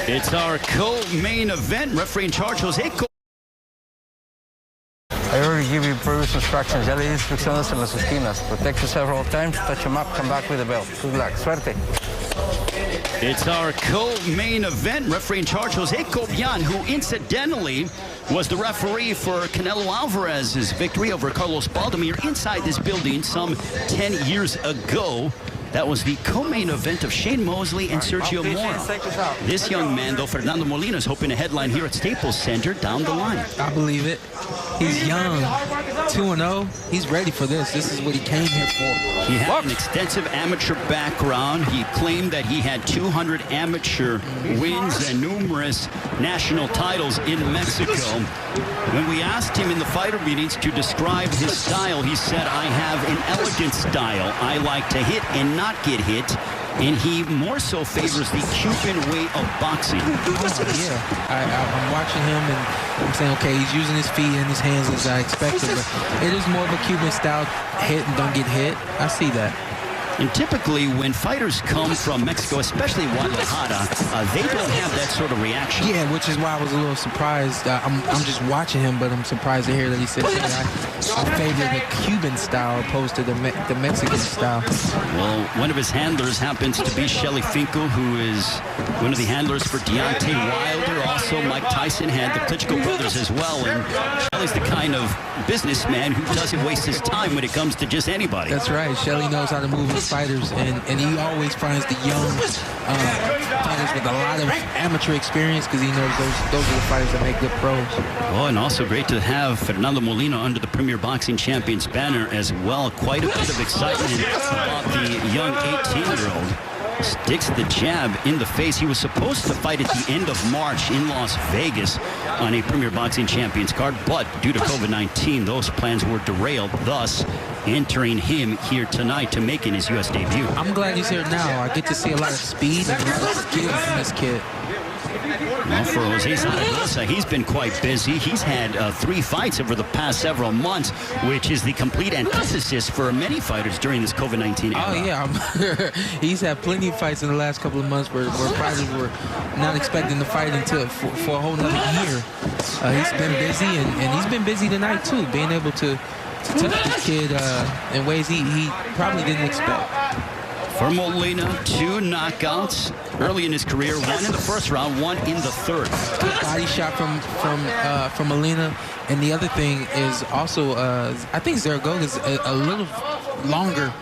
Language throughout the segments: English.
It's our co-main event. Referee in charge, Jose. I already give you previous instructions. Ya le di instrucciones en las esquinas. Protect you several times, touch him up, come back with the belt. Good luck. Suerte. It's our co-main event. Referee in charge, Jose Cobian, who incidentally was the referee for Canelo Alvarez's victory over Carlos Baldomir inside this building some 10 years ago. That was the co-main event of Shane Mosley and Sergio Mora. This young man, though, Fernando Molina, is hoping to headline here at Staples Center down the line. I believe it. He's young, 2-0. He's ready for this. This is what he came here for. He had an extensive amateur background. He claimed that he had 200 amateur wins and numerous national titles in Mexico. When we asked him in the fighter meetings to describe his style, he said, "I have an elegant style. I like to hit and not get hit." And he more so favors the Cuban way of boxing. I'm watching him and I'm saying, okay, he's using his feet and his hands as I expected, but it is more of a Cuban style, hit and don't get hit. I see that. And typically, when fighters come from Mexico, especially Guadalajara, they don't have that sort of reaction. Yeah, which is why I was a little surprised. I'm just watching him, but I'm surprised to hear that he said, I favor the Cuban style opposed to the Mexican style. Well, one of his handlers happens to be Shelly Finkel, who is one of the handlers for Deontay Wilder. Also, Mike Tyson had the Klitschko brothers as well. And Shelly's the kind of businessman who doesn't waste his time when it comes to just anybody. That's right. Shelly knows how to move his fighters, and he always finds the young fighters with a lot of amateur experience because he knows those are the fighters that make good pros. Oh, and also great to have Fernando Molina under the Premier Boxing Champions banner as well. Quite a bit of excitement about the young 18-year-old. Sticks the jab in the face. He was supposed to fight at the end of March in Las Vegas on a Premier Boxing Champions card, but due to COVID-19, those plans were derailed, thus entering him here tonight to making his U.S. debut. I'm glad he's here now. I get to see a lot of speed and a lot of skill from this kid. Well, for Jose Zaragoza, he's been quite busy. He's had 3 fights over the past several months, which is the complete antithesis for many fighters during this COVID-19 era. Oh, yeah. He's had plenty of fights in the last couple of months where fighters were not expecting to fight until for a whole nother year. He's been busy, and he's been busy tonight, too, being able to touch this kid in ways he probably didn't expect. For Molina, 2 knockouts early in his career, 1 in the first round, 1 in the third. Good body shot from Molina, and the other thing is also I think Zaragoza is a little longer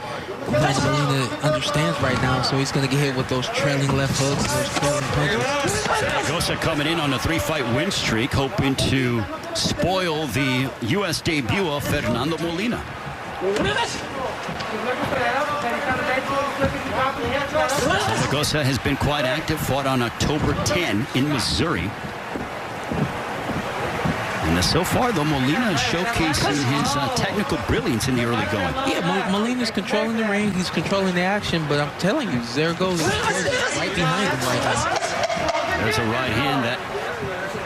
than Molina understands right now, so he's going to get hit with those trailing left hooks and those trailing punches. Zaragoza coming in on a 3-fight win streak, hoping to spoil the U.S. debut of Fernando Molina. Zaragoza has been quite active, fought on October 10 in Missouri. And so far, though, Molina is showcasing his technical brilliance in the early going. Yeah, Molina's controlling the ring, he's controlling the action, but I'm telling you, Zaragoza is right behind him right now. There's a right hand that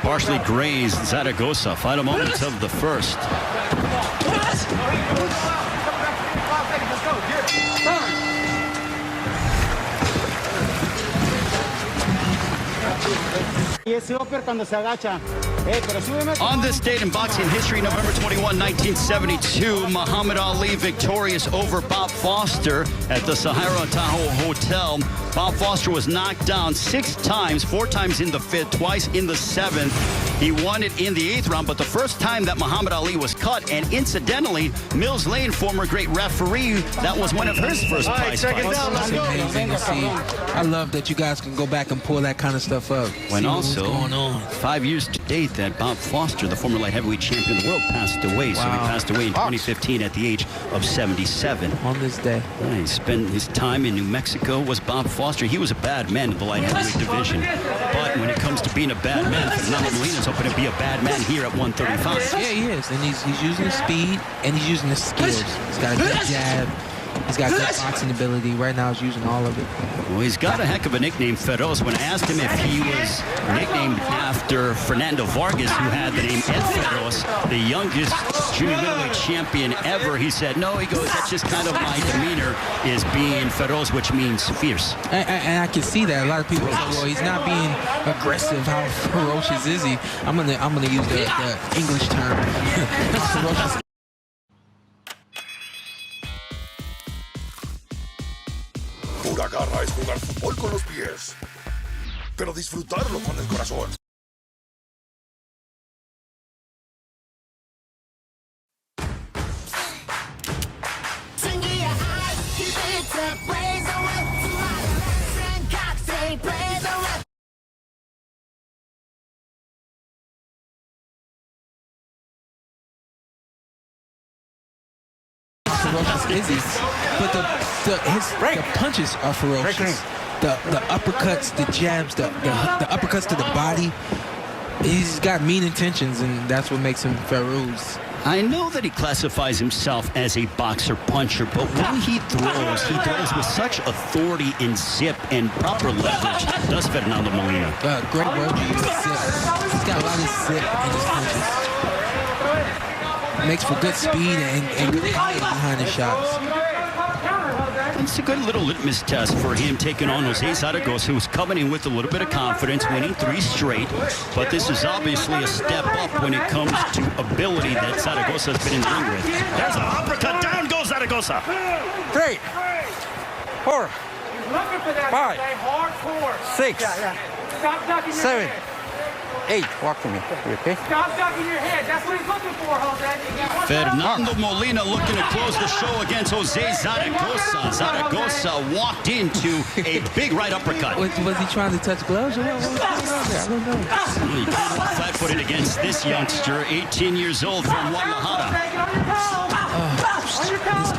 partially grazed Zaragoza. Final moments of the first. On this date in boxing history, November 21, 1972, Muhammad Ali victorious over Bob Foster at the Sahara Tahoe Hotel. Bob Foster was knocked down 6 times, 4 times in the 5th, twice in the 7th. He won it in the 8th round, but the first time that Muhammad Ali was cut, and incidentally, Mills Lane, former great referee, that was one of his first prize fights. That's amazing to see. I love that you guys can go back and pull that kind of stuff up. When also, 5 years to date that Bob Foster, the former light heavyweight champion of the world, passed away. Wow. So he passed away in 2015 at the age of 77. On this day. Yeah, he spent his time in New Mexico, was Bob Foster. He was a bad man in the light heavyweight division. But when it comes to being a bad man, Fernando Molina's hoping to be a bad man here at 135. Yeah, he is. And he's using his speed and he's using his skills. He's got a good jab. He's got good boxing ability. Right now, he's using all of it. Well, he's got a heck of a nickname, Feroz. When I asked him if he was nicknamed after Fernando Vargas, who had the name Ed Feroz, the youngest junior middleweight champion ever, he said, no, he goes, that's just kind of my demeanor, is being Feroz, which means fierce. And I can see that. A lot of people say, well, he's not being aggressive. How ferocious is he? I'm gonna use the English term. Ferocious. Pura garra es jugar fútbol con los pies, pero disfrutarlo con el corazón. Ferocious is he? But the punches are ferocious. The uppercuts, the jabs, the uppercuts to the body. He's got mean intentions, and that's what makes him Feroz. I know that he classifies himself as a boxer puncher, but when he throws with such authority and zip and proper leverage, does Fernando Molina. Great word you use, zip. He's got a lot of zip in his punches. Makes for good speed and good power behind the shots. It's a good little litmus test for him taking on Jose Zaragoza, who's coming in with a little bit of confidence, winning 3 straight. But this is obviously a step up when it comes to ability that Zaragoza has been in the ring with. There's an uppercut. Down goes Zaragoza. 3, 4, 5, 6, 7, 8. Walk to me. You okay? Stop ducking your head. That's what he's looking for, Jose. Fernando Molina looking to close the show against Jose Zaragoza. Zaragoza walked into a big right uppercut. Was he trying to touch gloves? Or what was going on there? I don't know. He came up flat-footed against this youngster, 18 years old from Guadalajara.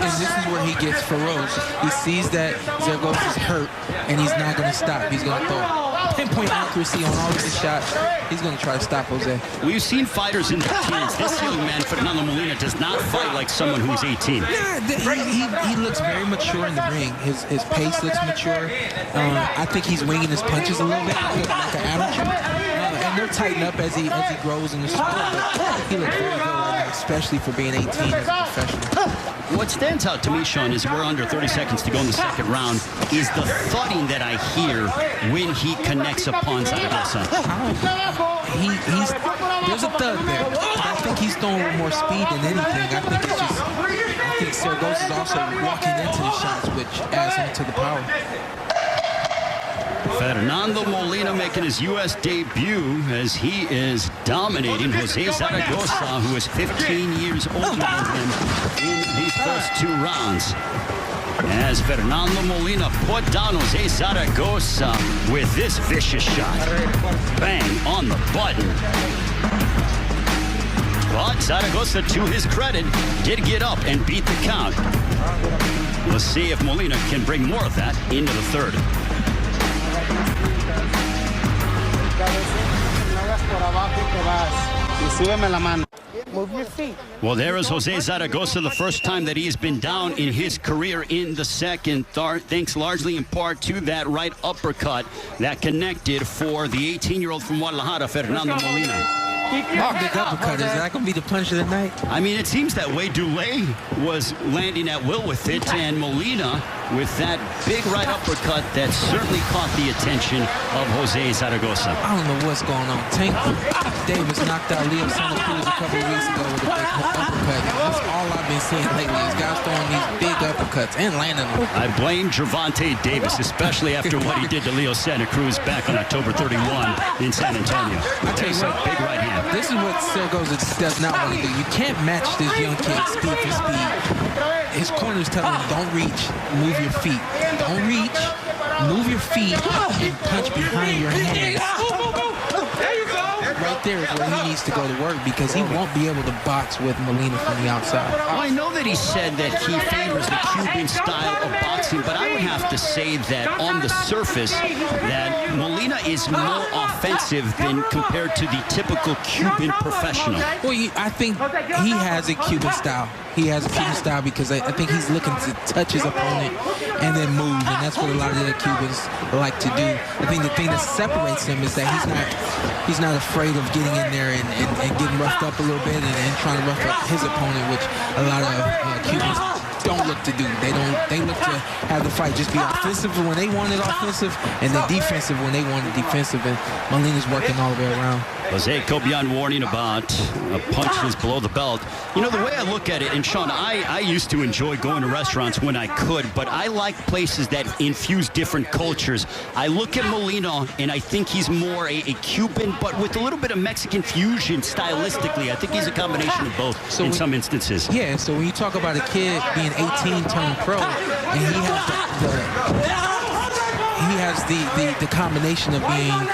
And this is where he gets Feroz. He sees that Zaragoza's hurt, and he's not going to stop. He's going to throw pinpoint accuracy on all of his shots. He's going to try to stop Jose. We've seen fighters in their teens. This young man, Fernando Molina, does not fight like someone who's 18. Yeah, he looks very mature in the ring. His pace looks mature. I think he's winging his punches a little bit like an amateur. And they'll tighten up as he grows in the sport. But he looks very good right now, especially for being 18 as a professional. What stands out to me, Sean, is we're under 30 seconds to go in the second round, is the thudding that I hear when he connects upon Zaragoza. There's a thud there. I think he's throwing with more speed than anything. I think Zaragoza's also walking into the shots, which adds him to the power. Fernando Molina making his U.S. debut as he is dominating Jose Zaragoza, who is 15 years older than him in these first 2 rounds. As Fernando Molina put down Jose Zaragoza with this vicious shot. Bang on the button. But Zaragoza, to his credit, did get up and beat the count. Let's see if Molina can bring more of that into the third. Move your feet. Well, there is Jose Zaragoza, the first time that he has been down in his career in the second, thanks largely in part to that right uppercut that connected for the 18-year-old from Guadalajara, Fernando Molina. Big uppercut. Is that going to be the punch of the night? I mean, it seems that way Dulé was landing at will with it, and Molina with that big right uppercut that certainly caught the attention of Jose Zaragoza. I don't know what's going on. Tank Davis knocked out Leo Santa Cruz a couple of weeks ago with a big uppercut. That's all I've been seeing lately is guys throwing these big uppercuts and landing them. I blame Gervonta Davis, especially after what he did to Leo Santa Cruz back on October 31 in San Antonio. I tell you what, big right hand. This is what Zaragoza does not want to do. You can't match this young kid speed for speed. His corner's telling him, don't reach, move your feet. Don't reach, move your feet, and punch behind your hands. Right there is where he needs to go to work because he won't be able to box with Molina from the outside. Well, I know that he said that he favors the Cuban style of boxing, but I would have to say that on the surface that Molina is more offensive than compared to the typical Cuban professional. Well, I think he has a Cuban style. he has a Cuban style because I think he's looking to touch his opponent and then move, and that's what a lot of the Cubans like to do. I think the thing that separates him is that he's not afraid of getting in there and getting roughed up a little bit and trying to rough up his opponent, which a lot of Cubans don't look to do. They look to have the fight just be offensive when they want it offensive, and then defensive when they want it defensive. And Molina's working all the way around. Jose Cobian warning about punches below the belt. You know, the way I look at it, and Sean, I used to enjoy going to restaurants when I could, but I like places that infuse different cultures. I look at Molina, and I think he's more a Cuban, but with a little bit of Mexican fusion stylistically. I think he's a combination of both in some instances. Yeah, so when you talk about a kid being 18 turning pro, and he has the combination of being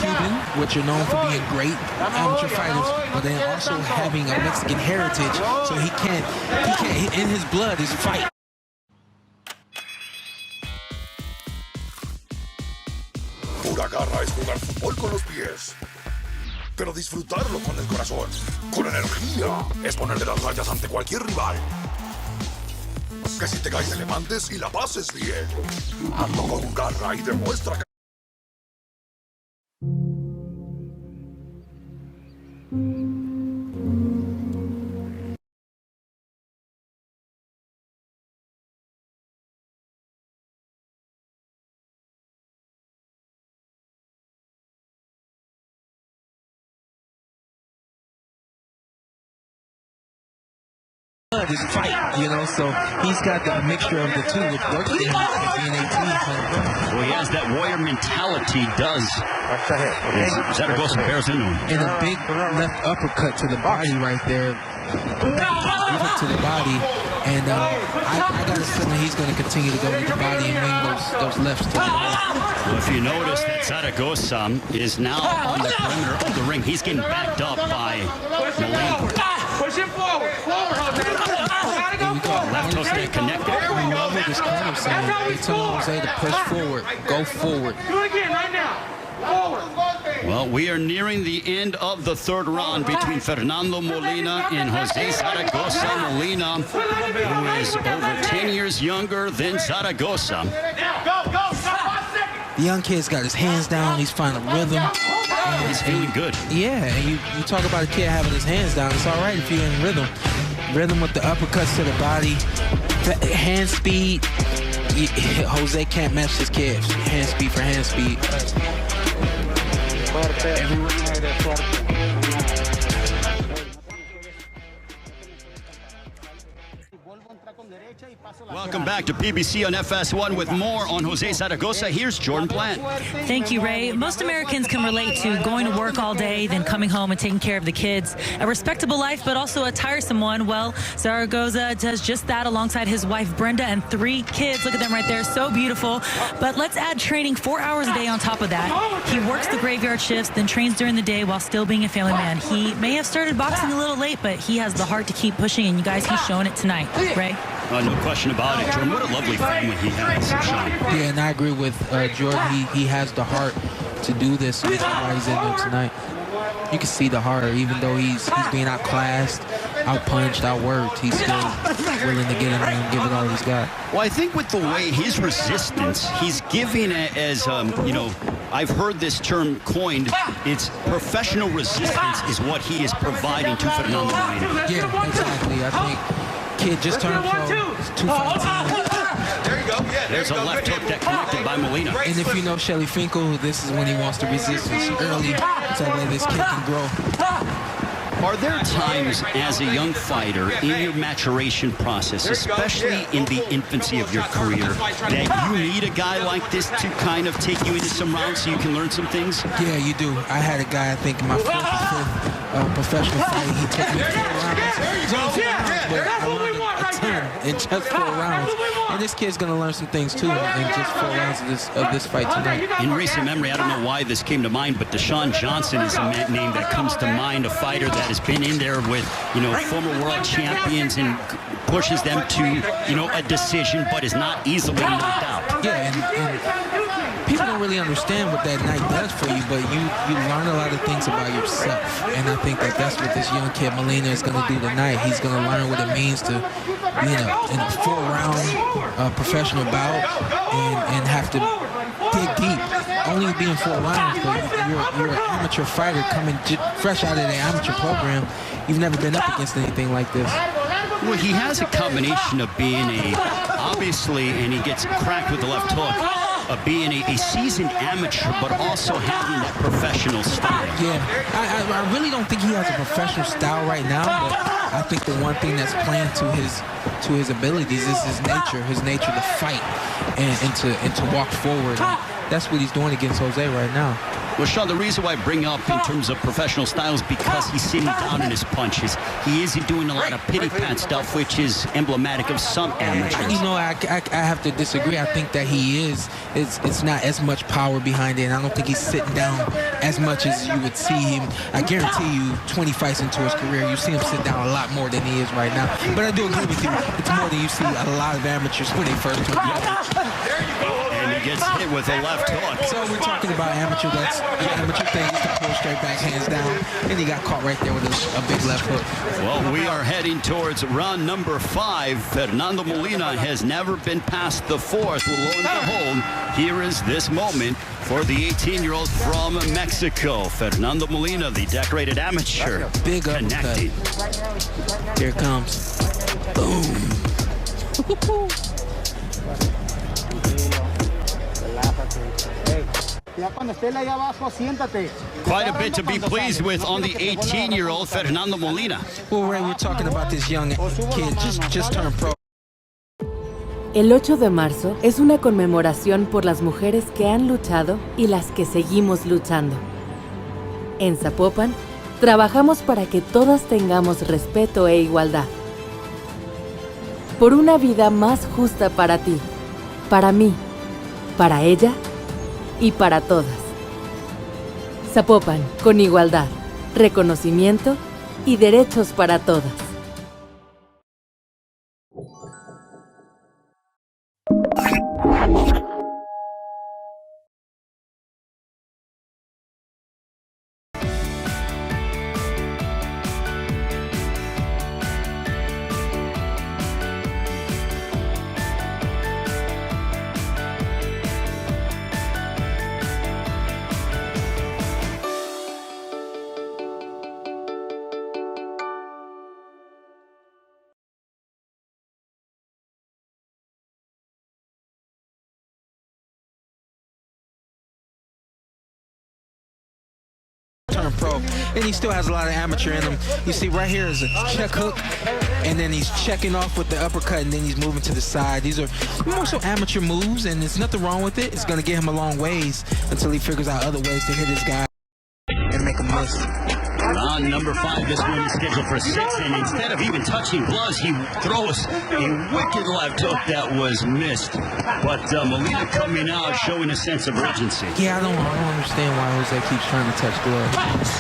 Cuban, which are known for being great amateur fighters, but then also having a Mexican heritage, so he can't in his blood is fight. Pura garra es jugar fútbol con los pies. Pero disfrutarlo con el corazón, con energía, es ponerle las rayas ante cualquier rival. Que si te caes te levantes y la pases bien. Hazlo con garra y demuestra que... Is fight, you know, so he's got the mixture of the two, which works for him being 18. Well, he has that warrior mentality, does. Zaragoza bears into him. And a big left uppercut to the body right there. Even to the body. And I got a feeling he's going to continue to go with the body and wing those lefts to the body. Well, if you notice that Zaragoza is now on the perimeter of the ring, he's getting backed up by Molina. Push him forward. Jose. Gotta go forward. Left hook stay connected. I love what this corner saying. They tell Jose to push forward, go forward. Do it again right now. Forward. Well, we are nearing the end of the third round between Fernando Molina and Jose Zaragoza. Molina, who is over 10 years younger than Zaragoza. The young kid's got his hands down. He's finding rhythm. He's feeling good. Yeah, and you talk about a kid having his hands down. It's all right if you're in rhythm. Rhythm with the uppercuts to the body. Hand speed. Jose can't match this kid. Hand speed for hand speed. Welcome back to PBC on FS1 with more on Jose Zaragoza. Here's Jordan Plant. Thank you, Ray. Most Americans can relate to going to work all day, then coming home and taking care of the kids. A respectable life, but also a tiresome one. Well, Zaragoza does just that alongside his wife, Brenda, and 3 kids. Look at them right there. So beautiful. But let's add training 4 hours a day on top of that. He works the graveyard shifts, then trains during the day while still being a family man. He may have started boxing a little late, but he has the heart to keep pushing, and you guys, he's showing it tonight. Ray? No question about it, Jordan. What a lovely family he has, Sean. Yeah, and I agree with Jordan. He has the heart to do this, which is why he's in there tonight. You can see the heart, even though he's being outclassed, outpunched, outworked. He's still willing to get in there and give it all he's got. Well, I think with the way his resistance, he's giving it as, you know, I've heard this term coined. It's professional resistance is what he is providing to Fernando Molina. Yeah, exactly. I think kid just turned pro. It's 2 fights in. There you go. Yeah, there's a left hook that connected by Molina. And if you know Shelly Finkel, this is when he wants to resistance early, so that this kid can grow. Are there times as a young fighter in your maturation process, especially in the infancy of your career, that you need a guy like this to kind of take you into some rounds so you can learn some things? Yeah, you do. I had a guy, I think, in my 4th or 5th professional fight. He took me 4 rounds. But I learned a ton in just 4 rounds. And this kid's going to learn some things, too, in just 4 rounds of this fight tonight. In recent memory, I don't know why this came to mind, but Deshaun Johnson is a name that comes to mind, a fighter that has been in there with, you know, former world champions and pushes them to, you know, a decision, but is not easily knocked out. Yeah, and people don't really understand what that night does for you, but you learn a lot of things about yourself. And I think that that's what this young kid, Molina, is going to do tonight. He's going to learn what it means to, in a 4-round professional bout and have to dig deep. Only being 4 rounds, but you're an amateur fighter coming fresh out of the amateur program. You've never been up against anything like this. Well, he has a combination of being obviously, and he gets cracked with the left hook, of being a seasoned amateur, but also having that professional style. Yeah, I really don't think he has a professional style right now, but I think the one thing that's playing to his abilities is his nature to fight and to walk forward. And that's what he's doing against Jose right now. Well, Sean, the reason why I bring up in terms of professional styles because he's sitting down in his punches. He isn't doing a lot of pity-pat stuff, which is emblematic of some amateurs. You know, I have to disagree. I think that he is. It's not as much power behind it, and I don't think he's sitting down as much as you would see him. I guarantee you, 20 fights into his career, you see him sit down a lot more than he is right now. But I do agree with you. It's more than you see a lot of amateurs when they first come out. And he gets hit with a left hook. So we're talking about amateur. That's the amateur thing is to pull straight back, hands down, and he got caught right there with a big left hook. Well, we are heading towards round number 5. Fernando Molina has never been past the 4th. Well, lo and behold, here is this moment for the 18-year-old from Mexico. Fernando Molina, the decorated amateur, Big uppercut. connecting. Here it comes. Boom. Quite a bit to be pleased with on the 18-year-old Fernando Molina. Well, Ray, we're talking about this young kid just turned pro. El 8 de marzo es una conmemoración por las mujeres que han luchado y las que seguimos luchando. En Zapopan, trabajamos para que todas tengamos respeto e igualdad. Por una vida más justa para ti, para mí, para ella y para todas. Zapopan, con igualdad, reconocimiento y derechos para todas. Turn pro, and he still has a lot of amateur in him. You see right here is a check hook, and then he's checking off with the uppercut, and then he's moving to the side. These are more so amateur moves, and there's nothing wrong with it. It's going to get him a long ways until he figures out other ways to hit his guy and make him miss. Round number 5, this one is scheduled for 6, and instead of even touching gloves, he throws a wicked left hook that was missed. But Molina coming out, showing a sense of urgency. Yeah, I don't understand why Jose keeps trying to touch gloves.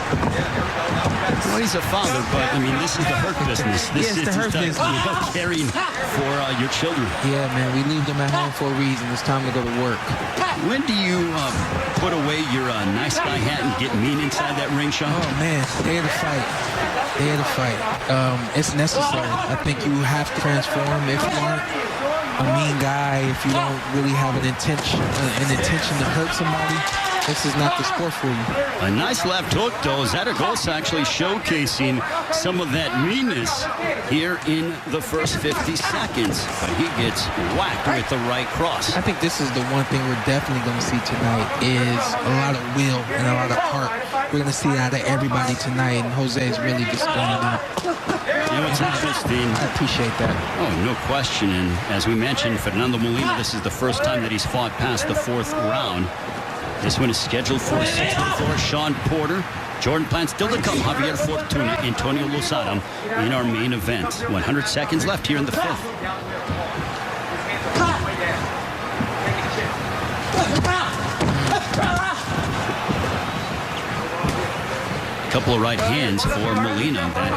Well, he's a father, but I mean, this is the hurt business. This Yeah, it's the hurt business. Caring for your children. Yeah, man, we leave them at home for a reason. It's time to go to work. When do you put away your nice guy hat and get mean inside that ring, Sean? Oh, man, they had to fight. They had to fight. It's necessary. I think you have to transform. If you aren't a mean guy, if you don't really have an intention to hurt somebody, this is not the sport for you. A nice left hook, though. Zaragoza actually showcasing some of that meanness here in the first 50 seconds. But he gets whacked with the right cross. I think this is the one thing we're definitely going to see tonight is a lot of will and a lot of heart. We're going to see out of everybody tonight, and Jose is really displaying that. You know, it's interesting. I appreciate that. Oh, no question. And as we mentioned, Fernando Molina, this is the first time that he's fought past the 4th round. This one is scheduled for 64. Sean Porter, Jordan Plant still to come. Javier Fortuna, Antonio Lozada in our main event. 100 seconds left here in the 5th. Couple of right hands for Molina that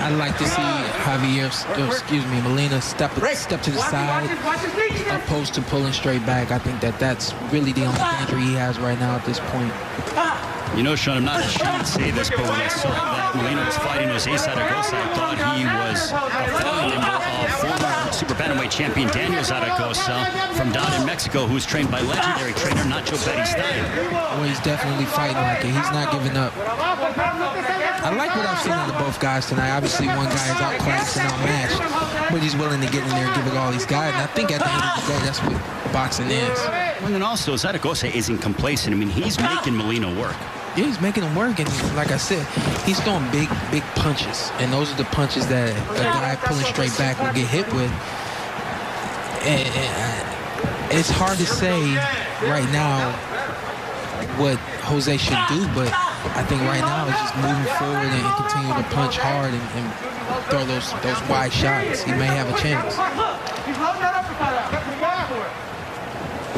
I I'd like to see Molina step to the side, opposed to pulling straight back. I think that's really the only danger he has right now at this point. You know, Sean, I'm not ashamed to say this, but when I saw that Molina was fighting Jose Zaragoza, I thought he was a family member of former super bantamweight champion Daniel Zaragoza from down in Mexico, who's trained by legendary trainer Nacho Beristain. Well, he's definitely fighting like it. He's not giving up. I like what I've seen out of both guys tonight. Obviously, one guy is outclassed and outmatched, but he's willing to get in there and give it all he's got. And I think at the end of the day, that's what boxing is. And then also, Zaragoza isn't complacent. I mean, he's making Molina work. Yeah, he's making him work, and like I said, he's throwing big punches, and those are the punches that a guy pulling straight back will get hit with. And it's hard to say right now what Jose should do, but I think right now it's just moving forward and continue to punch hard and throw those wide shots. He may have a chance.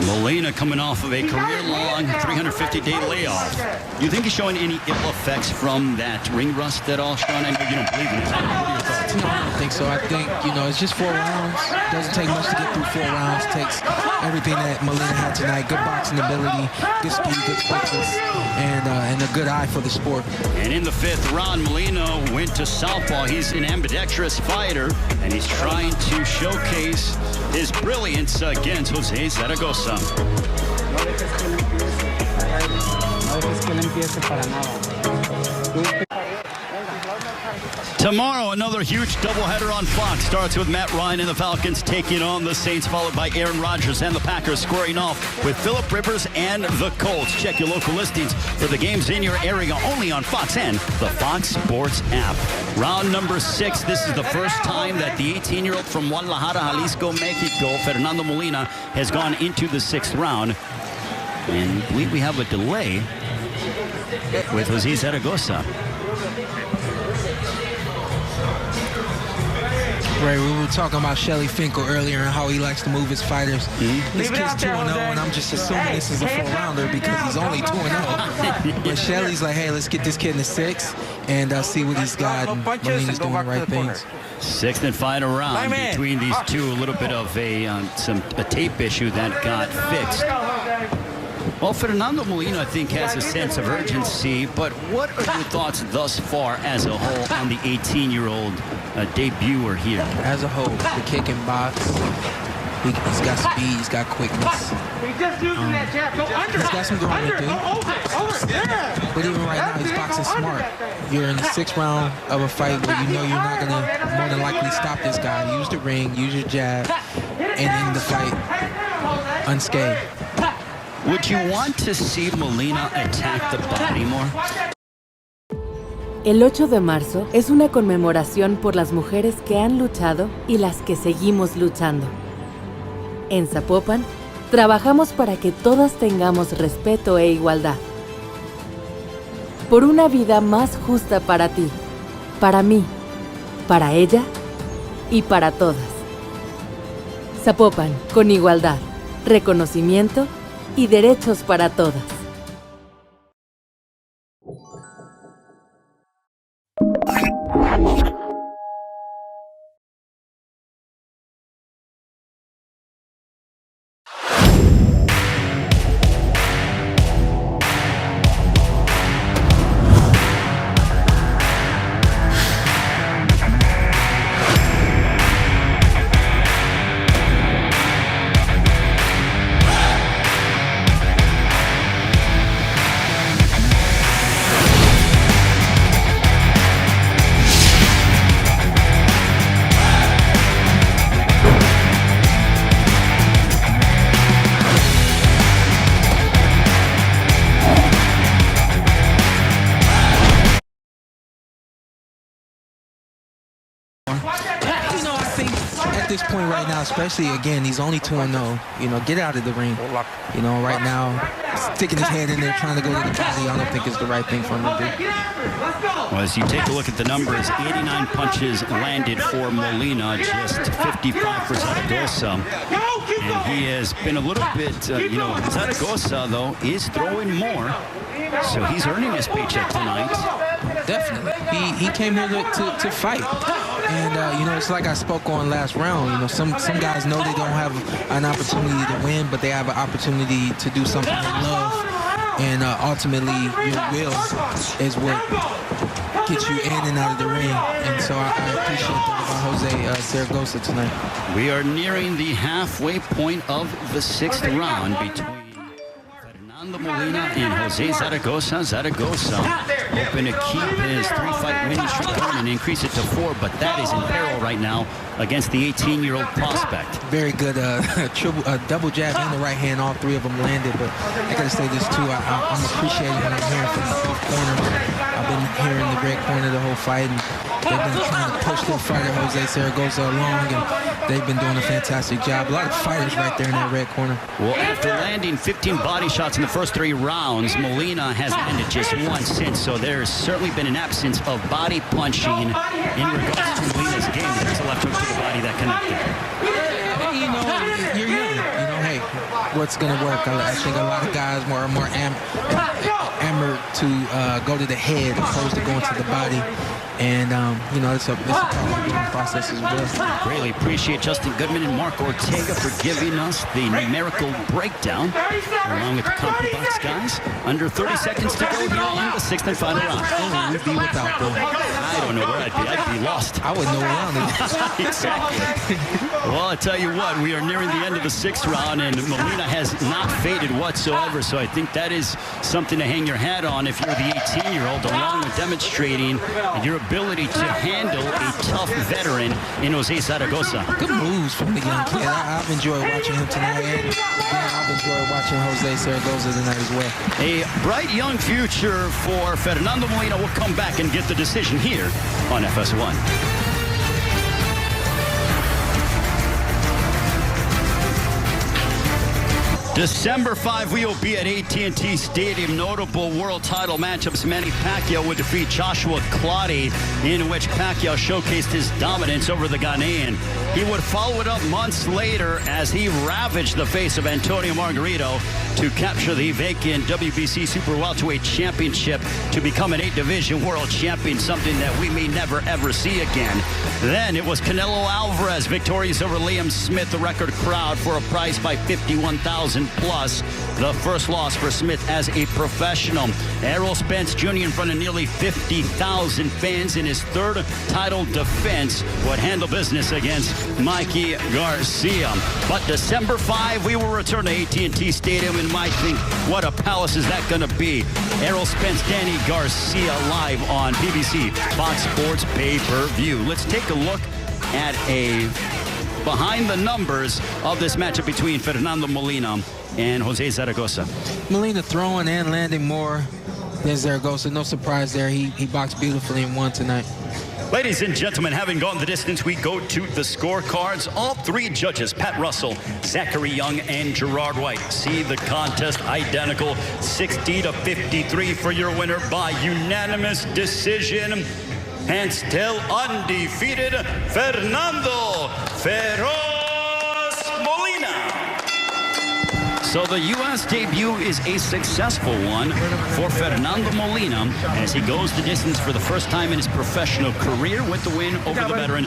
Molina coming off of a career-long 350-day layoff. You think he's showing any ill effects from that ring rust at all, Sean? I know you don't believe in it. What are your thoughts? No, I don't think so. I think, it's just 4 rounds. Doesn't take much to get through 4 rounds. Takes everything that Molina had tonight. Good boxing ability, good speed, good quickness, and a good eye for the sport. And in the 5th round, Molina went to southpaw. He's an ambidextrous fighter, and he's trying to showcase his brilliance against Jose Zaragoza. Tomorrow, another huge doubleheader on Fox. Starts with Matt Ryan and the Falcons taking on the Saints, followed by Aaron Rodgers and the Packers squaring off with Phillip Rivers and the Colts. Check your local listings for the games in your area only on Fox and the Fox Sports app. Round number 6. This is the first time that the 18-year-old from Guadalajara, Jalisco, Mexico, Fernando Molina, has gone into the 6th round. And I believe we have a delay with Jose Zaragoza. Right, we were talking about Shelly Finkel earlier and how he likes to move his fighters. This kid's 2-0, and I'm just assuming this is a 4-rounder because he's only 2-0. But Shelly's like, hey, let's get this kid in the 6th and see what he's got. And Molina's doing the right things. 6th and final round between these two. A little bit of a tape issue that got fixed. Well, Fernando Molina, I think, has a sense of urgency, but what are your thoughts thus far as a whole on the 18-year-old debuter here? As a whole, the kick and box, he's got speed, he's got quickness. He's got some growing to do. But even right now, he's boxing smart. You're in the 6th round of a fight where you know you're not going to more than likely stop this guy. Use the ring, use your jab, and end the fight unscathed. Would you want to see Molina attack the body more? El 8 de marzo es una conmemoración por las mujeres que han luchado y las que seguimos luchando. En Zapopan, trabajamos para que todas tengamos respeto e igualdad. Por una vida más justa para ti, para mí, para ella y para todas. Zapopan, con igualdad, reconocimiento y derechos para todas. this point right now, especially, again, he's only 2-0. You know, get out of the ring. You know, right now, sticking his head in there, trying to go to the body, I don't think is the right thing for him to do. Well, as you take a look at the numbers, 89 punches landed for Molina, just 55 for Zaragoza. And he has been a little bit, Zaragoza, though, is throwing more. So he's earning his paycheck tonight. Definitely. He came here to fight. And, it's like I spoke on last round. You know, some guys know they don't have an opportunity to win, but they have an opportunity to do something they love. And ultimately, your will is what gets you in and out of the ring. And so I appreciate that about Jose Zaragoza tonight. We are nearing the halfway point of the 6th round between Fernando Molina and Jose Zaragoza. Zaragoza hoping to keep his 3-fight winning streak going and increase it to 4, but that is in peril right now against the 18-year-old prospect. Very good double jab and the right hand. All three of them landed, but I gotta say this too. I'm appreciating what I'm hearing from the left corner. I've been hearing the red corner the whole fight, and they've been trying to push their fighter Jose Zaragoza along, and they've been doing a fantastic job. A lot of fighters right there in that red corner. Well, after landing 15 body shots in the first 3 rounds, Molina has landed just 1 since, so there's certainly been an absence of body punching in regards to Molina's game. There's a left hook to the body that connected. Hey, you're young. Hey, what's going to work? I think a lot of guys are more enamored to go to the head opposed to going to the body. And, it's a process as well. Greatly appreciate Justin Goodman and Mark Ortega for giving us the numerical breakdown, along with the CompuBox guys. Under 30 seconds to go here in the 6th and final round. Where would we be without them? I don't know where I'd be. I'd be lost. I wouldn't know where I'm be. Exactly. Well, I tell you what, we are nearing the end of the 6th round, and Molina has not faded whatsoever, so I think that is something to hang your hat on if you're the 18-year-old, along with demonstrating your ability to handle a tough veteran in Jose Zaragoza. Good moves from the young kid. I've enjoyed watching him tonight, and again, I've enjoyed watching Jose Zaragoza tonight as well. A bright young future for Fernando Molina. Will come back and get the decision here on FS1. December 5, we will be at AT&T Stadium. Notable world title matchups. Manny Pacquiao would defeat Joshua Clottey, in which Pacquiao showcased his dominance over the Ghanaian. He would follow it up months later as he ravaged the face of Antonio Margarito to capture the vacant WBC Super Welterweight Championship to become an 8-division world champion, something that we may never, ever see again. Then it was Canelo Alvarez victorious over Liam Smith, the record crowd, for a prize by 51,000 plus. The first loss for Smith as a professional. Errol Spence Jr. in front of nearly 50,000 fans in his 3rd title defense would handle business against Mikey Garcia. But December 5, we will return to AT&T Stadium, and might think, what a palace is that going to be? Errol Spence, Danny Garcia live on BBC Fox Sports pay-per-view. Let's take a look at a behind the numbers of this matchup between Fernando Molina and Jose Zaragoza. Molina throwing and landing more than Zaragoza. No surprise there. He boxed beautifully and won tonight. Ladies and gentlemen, having gone the distance, we go to the scorecards. All 3 judges, Pat Russell, Zachary Young, and Gerard White, see the contest identical, 60-53 for your winner by unanimous decision. And still undefeated, Fernando Feroz Molina. So the U.S. debut is a successful one for Fernando Molina as he goes the distance for the first time in his professional career with the win over the veteran